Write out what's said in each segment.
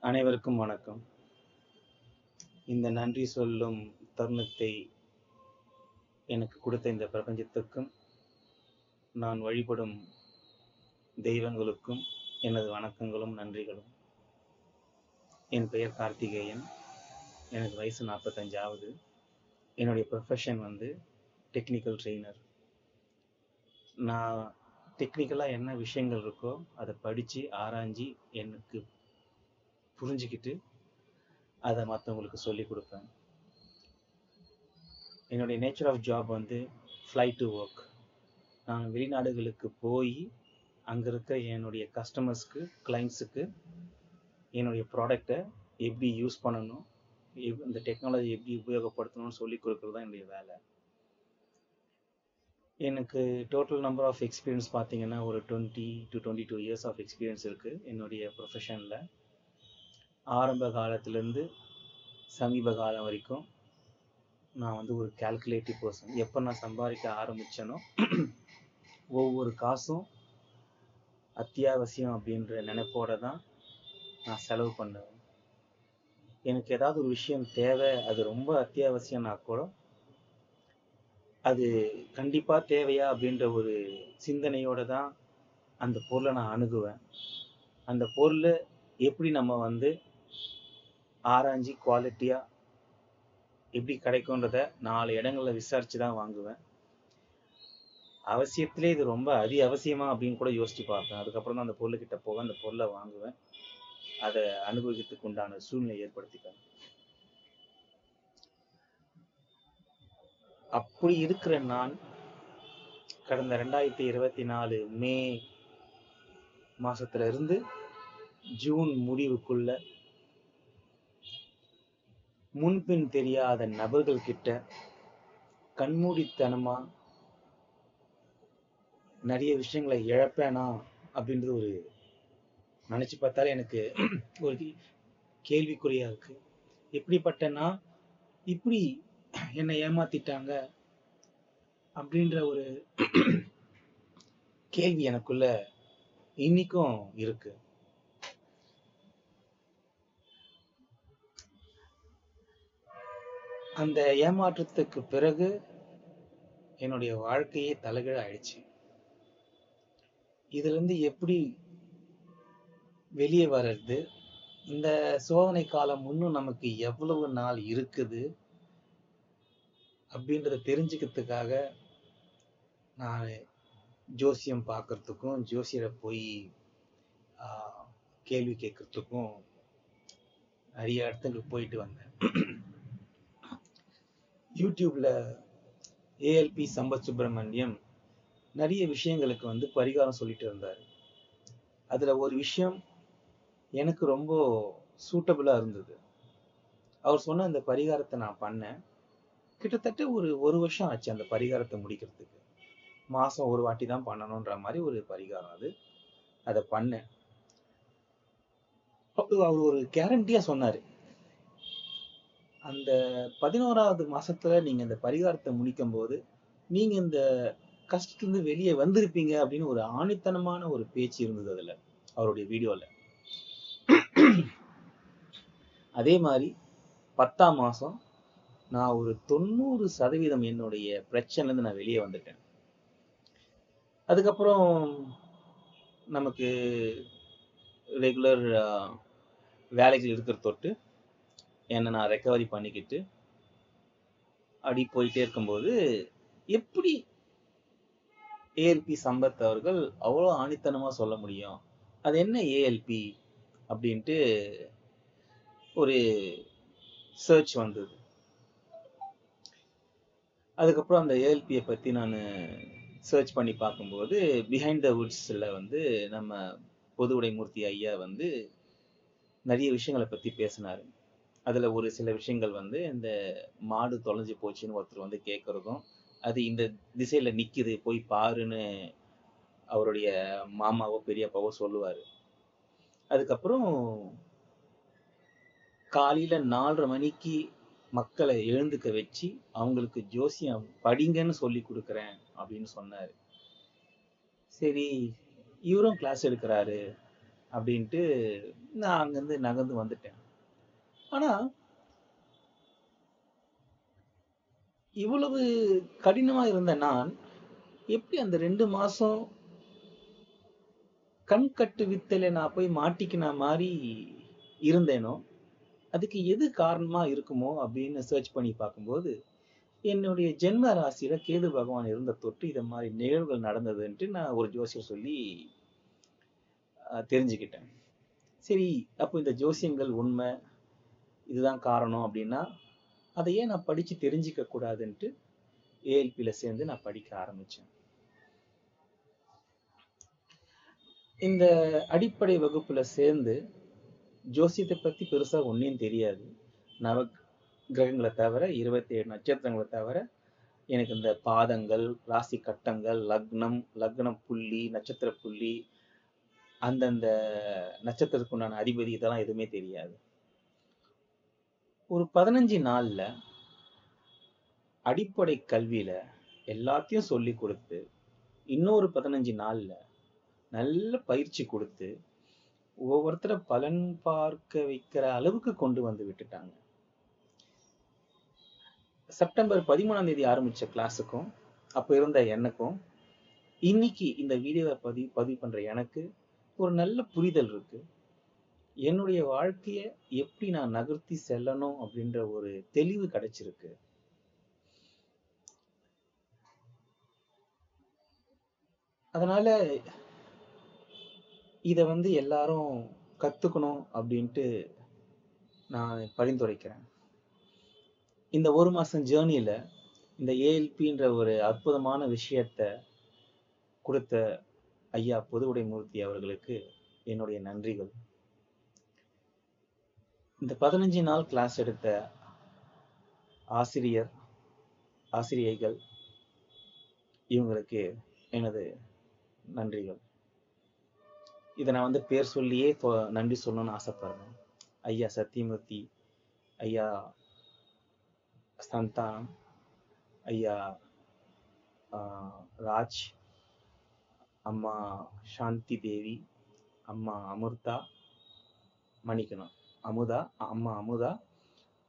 அனைவருக்கும் வணக்கம். இந்த நன்றி சொல்லும் தருணத்தை எனக்கு கொடுத்த இந்த பிரபஞ்சத்துக்கும், நான் வழிபடும் தெய்வங்களுக்கும் எனது வணக்கங்களும் நன்றிகளும். என் பெயர் கார்த்திகேயன். எனக்கு வயசு 45 ஆகுது. என்னுடைய ப்ரொஃபஷன் டெக்னிக்கல் ட்ரெய்னர். நான் டெக்னிக்கலாக என்ன விஷயங்கள் இருக்கோ அதை படித்து ஆராய்ஞ்சி எனக்கு புரிஞ்சுக்கிட்டு அதை மற்றவங்களுக்கு சொல்லி கொடுப்பேன். என்னுடைய nature of job fly to work. நான் வெளிநாடுகளுக்கு போய் அங்கே இருக்கிற என்னுடைய கஸ்டமர்ஸ்க்கு, கிளைண்ட்ஸுக்கு என்னுடைய ப்ராடக்டை எப்படி யூஸ் பண்ணணும், இந்த டெக்னாலஜி எப்படி உபயோகப்படுத்தணும்னு சொல்லி கொடுக்குறது தான் என்னுடைய வேலை. எனக்கு டோட்டல் நம்பர் ஆஃப் எக்ஸ்பீரியன்ஸ் பார்த்தீங்கன்னா ஒரு 20 to 22 இயர்ஸ் ஆஃப் எக்ஸ்பீரியன்ஸ் இருக்குது என்னுடைய ப்ரொஃபஷனில். ஆரம்ப காலத்துலேருந்து சமீப காலம் வரைக்கும் நான் ஒரு கால்குலேட்டிவ் பர்சன். எப்போ நான் சம்பாதிக்க ஆரம்பித்தேனோ ஒவ்வொரு காசும் அத்தியாவசியம் அப்படின்ற நினைப்போட தான் நான் செலவு பண்ணுவேன். எனக்கு ஏதாவது ஒரு விஷயம் தேவை, அது ரொம்ப அத்தியாவசியம்னா கூட அது கண்டிப்பாக தேவையா அப்படின்ற ஒரு சிந்தனையோடு தான் அந்த பொருளை நான் அணுகுவேன். அந்த பொருளை எப்படி நம்ம ஆராய்ஞ்சி குவாலிட்டியாக எப்படி கிடைக்கும்ன்றத 4 இடங்களில் விசாரித்து தான் வாங்குவேன். அவசியத்திலே இது ரொம்ப அவசியமா அப்படின்னு கூட யோசித்து பார்ப்பேன். அதுக்கப்புறம் தான் அந்த பொருள்கிட்ட போவேன், அந்த பொருளை வாங்குவேன், அதை அனுபவிக்கிறதுக்கு உண்டான சூழ்நிலை ஏற்படுத்திப்பேன். அப்படி இருக்கிற நான் கடந்த 2024 மே மாசத்துல இருந்து ஜூன் முடிவுக்குள்ள முன்பின் தெரியாத நபர்கள் கிட்ட கண்மூடித்தனமா நிறைய விஷயங்களை இழப்பேனா அப்படின்றது ஒரு நினைச்சு பார்த்தாலே எனக்கு ஒரு கேள்விக்குறியா இருக்கு. எப்படிப்பட்டனா இப்படி என்னை ஏமாத்திட்டாங்க அப்படின்ற ஒரு கேள்வி எனக்குள்ள இன்னைக்கும் இருக்கு. அந்த ஏமாற்றத்துக்கு பிறகு என்னுடைய வாழ்க்கையே தலைகீழ ஆயிடுச்சு. இதுல இருந்து எப்படி வெளியே வர்றது, இந்த சோதனை காலம் இன்னும் நமக்கு எவ்வளவு நாள் இருக்குது அப்படின்றத தெரிஞ்சுக்கிறதுக்காக நான் ஜோசியம் பார்க்கறதுக்கும், ஜோசியரை போய் கேள்வி கேட்கறதுக்கும் நிறைய இடத்துக்கு போயிட்டு வந்தேன். யூடியூப்ல ஏஎல்பி சம்பத் சுப்பிரமணியம் நிறைய விஷயங்களுக்கு பரிகாரம் சொல்லிட்டு இருந்தாரு. அதுல ஒரு விஷயம் எனக்கு ரொம்ப சூட்டபிளா இருந்தது. அவர் சொன்ன அந்த பரிகாரத்தை நான் பண்ணேன். கிட்டத்தட்ட ஒரு வருஷம் ஆச்சு அந்த பரிகாரத்தை முடிக்கிறதுக்கு. மாசம் ஒரு வாட்டி தான் பண்ணணும்ன்ற மாதிரி ஒரு பரிகாரம் அது. அதை பண்ணேன். அவர் ஒரு கேரண்டியா சொன்னாரு, அந்த 11வது மாசத்துல நீங்க இந்த பரிகாரத்தை முடிக்கும் போது நீங்க இந்த கஷ்டத்திலிருந்து வெளியே வந்திருப்பீங்க அப்படின்னு ஒரு ஆணித்தனமான ஒரு பேச்சு இருந்தது அதுல, அவருடைய வீடியோல. அதே மாதிரி 10ஆம் மாசம் நான் ஒரு 90% என்னுடைய பிரச்சனைல இருந்து நான் வெளியே வந்துட்டேன். அதுக்கப்புறம் நமக்கு ரெகுலர் வேலைகள் இருக்கிற தொட்டு என்னை நான் ரெக்கவரி பண்ணிக்கிட்டு அப்படி போயிட்டே இருக்கும்போது எப்படி ஏஎல்பி சம்பத் அவர்கள் அவ்வளோ ஆணித்தனமா சொல்ல முடியும், அது என்ன ஏஎல்பி அப்படின்ட்டு ஒரு சர்ச் வந்தது. அதுக்கப்புறம் அந்த ஏஎல்பியை பற்றி நான் சர்ச் பண்ணி பார்க்கும்போது பிஹைண்ட் த வுட்ஸில் நம்ம பொதுவுடைமூர்த்தி ஐயா நிறைய விஷயங்களை பற்றி பேசினார். அதில் ஒரு சில விஷயங்கள் இந்த மாடு தொலைஞ்சு போச்சுன்னு ஒருத்தர் கேட்குறதும், அது இந்த திசையில் நிற்கிது போய் பாருன்னு அவருடைய மாமாவோ பெரியப்பாவோ சொல்லுவார். அதுக்கப்புறம் காலையில் 4:30 மணிக்கு மக்களை எழுந்துக்க வச்சு அவங்களுக்கு ஜோசியம் படிங்கன்னு சொல்லி கொடுக்குறேன் அப்படின்னு சொன்னார். சரி, இவரும் கிளாஸ் எடுக்கிறாரு, அப்படின்ட்டு நான் அங்கிருந்து நகர்ந்து வந்துட்டேன். ஆனா இவ்வளவு கடினமா இருந்த நான் எப்படி அந்த 2 மாசம் கண் கட்டு வித்தையில நான் போய் மாட்டிக்கின மாதிரி இருந்தேனோ, அதுக்கு எது காரணமா இருக்குமோ அப்படின்னு சர்ச் பண்ணி பார்க்கும்போது, என்னுடைய ஜென்ம ராசியில கேது பகவான் இருந்த தொட்டு இத மாதிரி நிகழ்வுகள் நடந்ததுன்ட்டு நான் ஒரு ஜோசியர் சொல்லி தெரிஞ்சுக்கிட்டேன். சரி, அப்போ இந்த ஜோசியங்கள் உண்மை, இதுதான் காரணம் அப்படின்னா, அதை ஏன் நான் படிச்சு தெரிஞ்சுக்க கூடாதுன்ட்டு ஏஎல்பியில சேர்ந்து நான் படிக்க ஆரம்பிச்சேன். இந்த அடிப்படை வகுப்புல சேர்ந்து ஜோசியத்தை பத்தி பெருசா ஒன்றையும் தெரியாது. நவ கிரகங்களை தவிர 27 நட்சத்திரங்களை தவிர எனக்கு இந்த பாதங்கள், ராசி கட்டங்கள், லக்னம் புள்ளி, நட்சத்திர புள்ளி, அந்தந்த நட்சத்திரத்துக்கு உண்டான அதிபதி, இதெல்லாம் எதுவுமே தெரியாது. ஒரு 15 நாள்ல அடிப்படை கல்வியில எல்லாத்தையும் சொல்லி கொடுத்து, இன்னொரு 15 நாள்ல நல்ல பயிற்சி கொடுத்து ஒவ்வொருத்தரை பலன் பார்க்க வைக்கிற அளவுக்கு கொண்டு வந்து விட்டுட்டாங்க. செப்டம்பர் 13ஆம் தேதி ஆரம்பிச்ச கிளாஸுக்கும் அப்ப இருந்த எனக்கும் இன்னைக்கு இந்த வீடியோவை பதிவு பண்ற எனக்கு ஒரு நல்ல புரிதல் இருக்கு. என்னுடைய வாழ்க்கைய எப்படி நான் நகர்த்தி செல்லணும் அப்படின்ற ஒரு தெளிவு கிடைச்சிருக்கு. அதனால இத எல்லாரும் கத்துக்கணும் அப்படின்ட்டு நான் பரிந்துரைக்கிறேன். இந்த 1 மாசம் ஜேர்னியில இந்த ஏஎல்பின்ற ஒரு அற்புதமான விஷயத்த கொடுத்த ஐயா பொதுவுடைமூர்த்தி அவர்களுக்கு என்னுடைய நன்றிகள். இந்த 15 நாள் கிளாஸ் எடுத்த ஆசிரியைகள் இவங்களுக்கு எனது நன்றிகள். இதை நான் பேர் சொல்லியே நன்றி சொல்லணும்னு ஆசைப்படுறேன். ஐயா சத்தியமூர்த்தி, ஐயா சந்தானம், ஐயா ராஜ், அம்மா சாந்தி தேவி, அம்மா அமிர்தா, மன்னிக்கணும் அமுதா,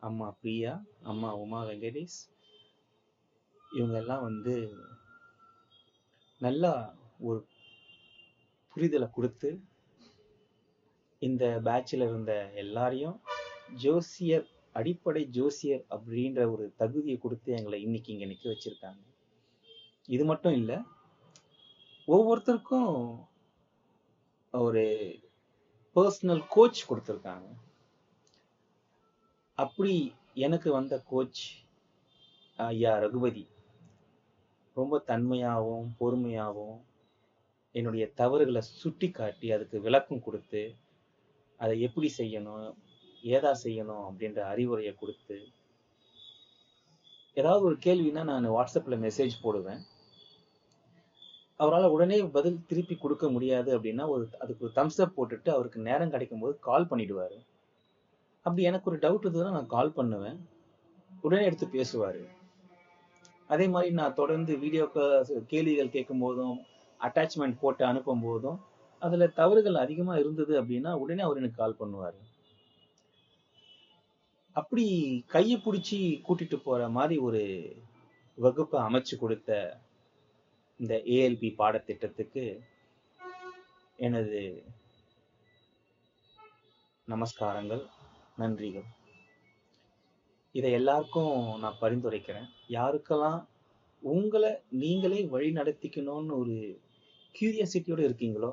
அம்மா பிரியா, அம்மா உமா வெங்கடேஷ், இவங்க எல்லாம் நல்லா ஒரு புரிதலை கொடுத்து இந்த பேட்சில் இருந்த எல்லாரையும் ஜோசியர், அடிப்படை ஜோசியர் அப்படின்ற ஒரு தகுதியை கொடுத்து எங்களை இன்னைக்கு இங்க நிக்க வச்சிருக்காங்க. இது மட்டும் இல்லை, ஒவ்வொருத்தருக்கும் ஒரு பர்சனல் கோச் கொடுத்துருக்காங்க. அப்படி எனக்கு வந்த கோச் ஐயா ரகுபதி ரொம்ப தன்மையாகவும் பொறுமையாகவும் என்னுடைய தவறுகளை சுட்டி காட்டி அதுக்கு விளக்கம் கொடுத்து அதை எப்படி செய்யணும், ஏதா செய்யணும் அப்படின்ற அறிவுரையை கொடுத்து, ஏதாவது ஒரு கேள்வினா நான் வாட்ஸ்அப்ல மெசேஜ் போடுவேன். அவரால் உடனே பதில் திருப்பி கொடுக்க முடியாது அப்படின்னா அதுக்கு ஒரு தம்ஸ் அப் போட்டுட்டு அவருக்கு நேரம் கிடைக்கும் போது கால் பண்ணிடுவாரு. அப்படி எனக்கு ஒரு டவுட் இருந்ததுன்னா நான் கால் பண்ணுவேன், உடனே எடுத்து பேசுவாரு. அதே மாதிரி நான் தொடர்ந்து கேள்விகள் கேட்கும் போதும் அட்டாச்மெண்ட் போட்டு அனுப்பும் போதும் அதுல தவறுகள் அதிகமா இருந்தது அப்படின்னா உடனே அவர் எனக்கு கால் பண்ணுவாரு. அப்படி கையை பிடிச்சி கூட்டிட்டு போற மாதிரி ஒரு வகுப்பை அமைச்சு கொடுத்த இந்த ஏஎல்பி பாடத்திட்டத்துக்கு எனது நமஸ்காரங்கள், நன்றிகள். இதை எல்லாருக்கும் நான் பரிந்துரைக்கிறேன். யாருக்கெல்லாம் உங்களை நீங்களே வழி நடத்திக்கணும்னு ஒரு கியூரியாசிட்டியோட இருக்கீங்களோ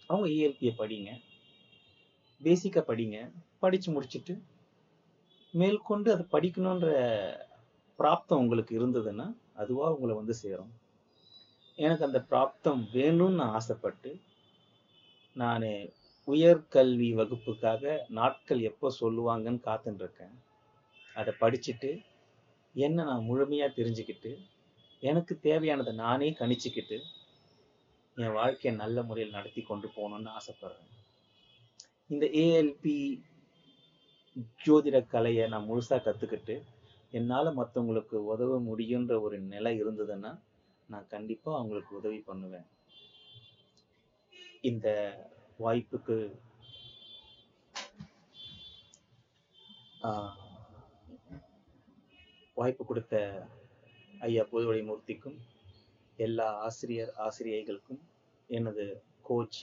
அவங்க ஏஎல்பியை படிங்க, பேசிக்கா படிங்க. படிச்சு முடிச்சுட்டு மேற்கொண்டு அதை படிக்கணுன்ற பிராப்தம் உங்களுக்கு இருந்ததுன்னா அதுவா உங்களை சேரும். எனக்கு அந்த பிராப்தம் வேணும்னு நான் ஆசைப்பட்டு நான் உயர்கல்வி வகுப்புக்காக நாட்கள் எப்போ சொல்லுவாங்கன்னு காத்துட்டு இருக்கேன். அதை படிச்சுட்டு என்ன நான் முழுமையா தெரிஞ்சுக்கிட்டு எனக்கு தேவையானதை நானே கணிச்சுக்கிட்டு என் வாழ்க்கையை நல்ல முறையில் நடத்தி கொண்டு போகணும்னு ஆசைப்படுறேன். இந்த ஏஎல்பி ஜோதிட கலையை நான் முழுசா கத்துக்கிட்டு என்னால மற்றவங்களுக்கு உதவ முடியுன்ற ஒரு நிலை இருந்ததுன்னா நான் கண்டிப்பா அவங்களுக்கு உதவி பண்ணுவேன். இந்த வாய்ப்புக்கு வாய்ப்பு கொடுத்த ஐயா பொதுவழி மூர்த்திக்கும், எல்லா ஆசிரியைகளுக்கும், எனது கோச்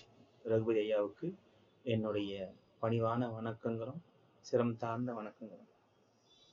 ரகுபதி ஐயாவுக்கு என்னுடைய பணிவான வணக்கங்களும் சிரம் தாழ்ந்த வணக்கங்களும்.